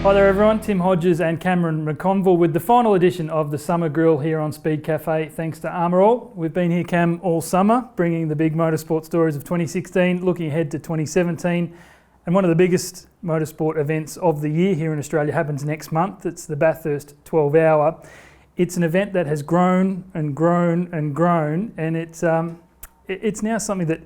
Hi there everyone, Tim Hodges and Cameron McConville with the final edition of the Summer Grill here on Speed Cafe, thanks to Armour All. We've been here, Cam, all summer, bringing the big motorsport stories of 2016, looking ahead to 2017. And one of the biggest motorsport events of the year here in Australia happens next month. It's the Bathurst 12-hour. It's an event that has grown and grown and grown, and it's now something that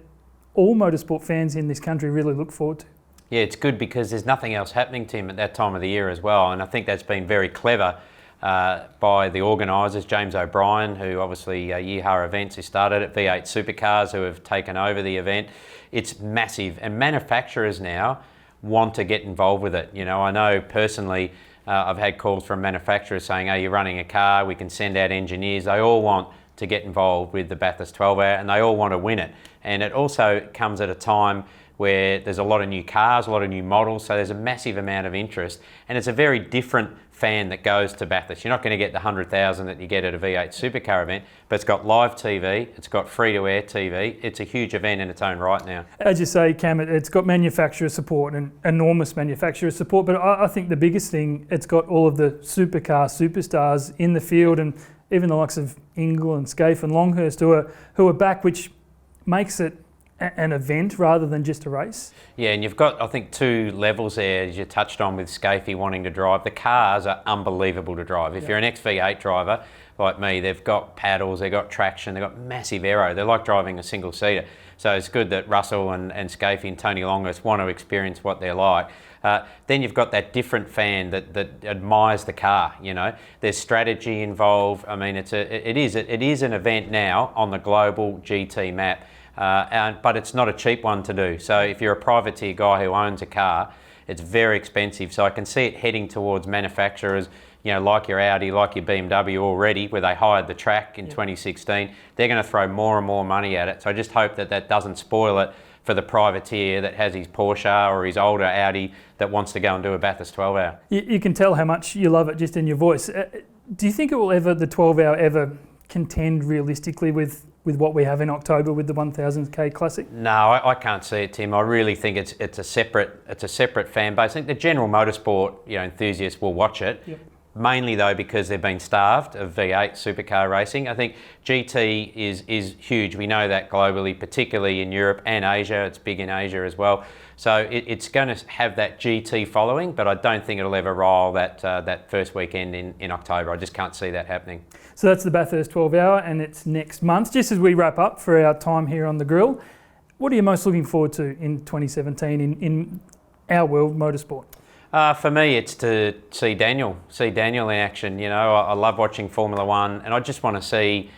all motorsport fans in this country really look forward to. Yeah, it's good because there's nothing else happening, Tim, at that time of the year as well. And I think that's been very clever by the organisers, James O'Brien, who obviously Yeehaw Events, who started it, V8 Supercars, who have taken over the event. It's massive, and manufacturers now want to get involved with it. You know, I know personally, I've had calls from manufacturers saying, "Are you running a car? We can send out engineers." They all want to get involved with the Bathurst 12-hour, and they all want to win it. And it also comes at a time where there's a lot of new cars, a lot of new models, so there's a massive amount of interest. And it's a very different fan that goes to Bathurst. You're not going to get the 100,000 that you get at a V8 Supercar event, but it's got live TV, it's got free-to-air TV. It's a huge event in its own right now. As you say, Cam, it's got manufacturer support and enormous manufacturer support, but I think the biggest thing, it's got all of the supercar superstars in the field, and even the likes of Ingle and Scaife and Longhurst who are back, which makes it an event rather than just a race. Yeah, and you've got, I think, two levels there, as you touched on with Scaife wanting to drive. The cars are unbelievable to drive. If you're an ex-V8 driver like me, they've got paddles, they've got traction, they've got massive aero. They're like driving a single-seater. So it's good that Russell and Scaife and Tony Longhurst want to experience what they're like. Then you've got that different fan that admires the car. You know, there's strategy involved. I mean, it is an event now on the global GT map. But it's not a cheap one to do. So if you're a privateer guy who owns a car, it's very expensive. So I can see it heading towards manufacturers, you know, like your Audi, like your BMW already, where they hired the track in 2016. They're going to throw more and more money at it. So I just hope that doesn't spoil it for the privateer that has his Porsche or his older Audi that wants to go and do a Bathurst 12-hour. You can tell how much you love it just in your voice. Do you think it will the 12-hour ever contend realistically with what we have in October with the 1000k Classic? No, I can't see it, Tim. I really think it's a separate fan base. I think the general motorsport enthusiasts will watch it. Yep. Mainly though because they've been starved of V8 supercar racing. I think GT is huge. We know that globally, particularly in Europe and Asia. It's big in Asia as well. So it's going to have that GT following, but I don't think it'll ever rival that first weekend in October. I just can't see that happening. So that's the Bathurst 12-hour, and it's next month. Just as we wrap up for our time here on the grill, what are you most looking forward to in 2017 in our world motorsport? For me, it's to see Daniel in action. You know, I love watching Formula One, and I just want to see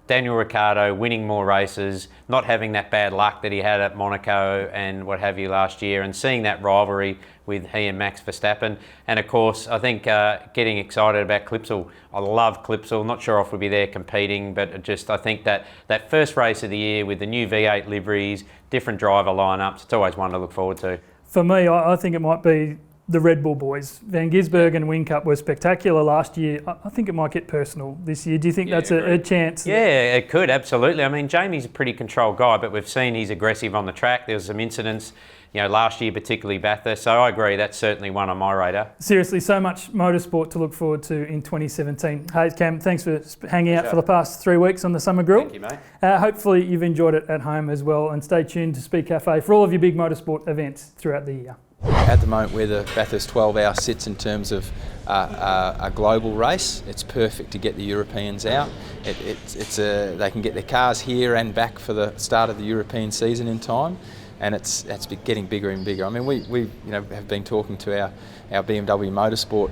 Daniel Ricciardo winning more races, not having that bad luck that he had at Monaco and what have you last year, and seeing that rivalry with he and Max Verstappen. And of course, I think getting excited about Clipsal. I love Clipsal. Not sure if we'll be there competing, but I think that first race of the year with the new V8 liveries, different driver lineups, it's always one to look forward to. For me, I think it might be the Red Bull boys. Van Gisbergen and Whincup were spectacular last year. I think it might get personal this year. Do you think that's a chance? Yeah, it could, absolutely. I mean, Jamie's a pretty controlled guy, but we've seen he's aggressive on the track. There was some incidents, last year, particularly Bathurst. So I agree, that's certainly one on my radar. Seriously, so much motorsport to look forward to in 2017. Hey, Cam, thanks for hanging out for the past 3 weeks on the Summer Grill. Thank you, mate. Hopefully you've enjoyed it at home as well, and stay tuned to Speed Cafe for all of your big motorsport events throughout the year. At the moment where the Bathurst 12-hour sits in terms of a global race, it's perfect to get the Europeans out. They can get their cars here and back for the start of the European season in time, and it's getting bigger and bigger. I mean, we have been talking to our BMW Motorsport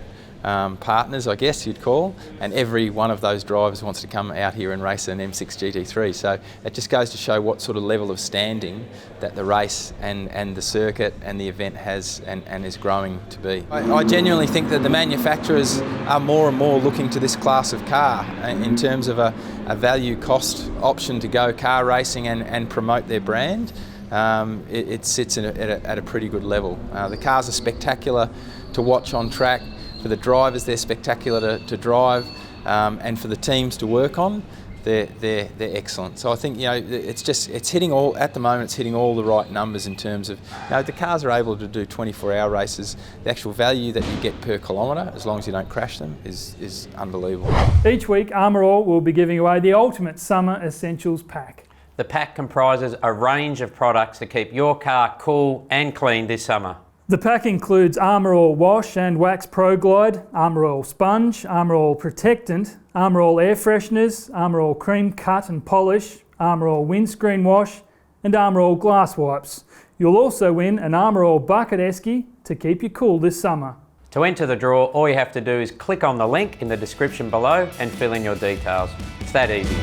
partners, I guess you'd call, and every one of those drivers wants to come out here and race an M6 GT3. So it just goes to show what sort of level of standing that the race and the circuit and the event has and is growing to be. I genuinely think that the manufacturers are more and more looking to this class of car in terms of a value cost option to go car racing and promote their brand. It sits at a pretty good level. The cars are spectacular to watch on track. For the drivers, they're spectacular to drive, and for the teams to work on. they're excellent. So I think, you know, it's hitting all, at the moment it's hitting all the right numbers in terms of, you know, the cars are able to do 24-hour races. The actual value that you get per kilometre, as long as you don't crash them, is unbelievable. Each week, Armour All will be giving away the ultimate summer essentials pack. The pack comprises a range of products to keep your car cool and clean this summer. The pack includes Armour All Wash and Wax Pro Glide, Armour All Sponge, Armour All Protectant, Armour All Air Fresheners, Armour All Cream Cut and Polish, Armour All Windscreen Wash and Armour All Glass Wipes. You'll also win an Armour All Bucket Esky to keep you cool this summer. To enter the draw, all you have to do is click on the link in the description below and fill in your details. It's that easy.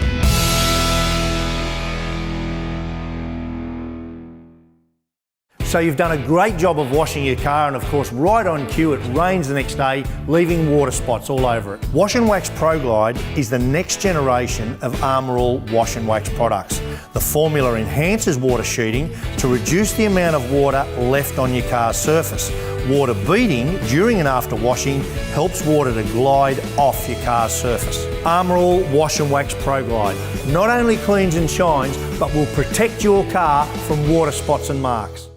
So you've done a great job of washing your car, and of course right on cue it rains the next day, leaving water spots all over it. Wash and Wax Pro Glide is the next generation of Armour All wash and wax products. The formula enhances water sheeting to reduce the amount of water left on your car's surface. Water beading during and after washing helps water to glide off your car's surface. Armour All Wash and Wax Pro Glide not only cleans and shines, but will protect your car from water spots and marks.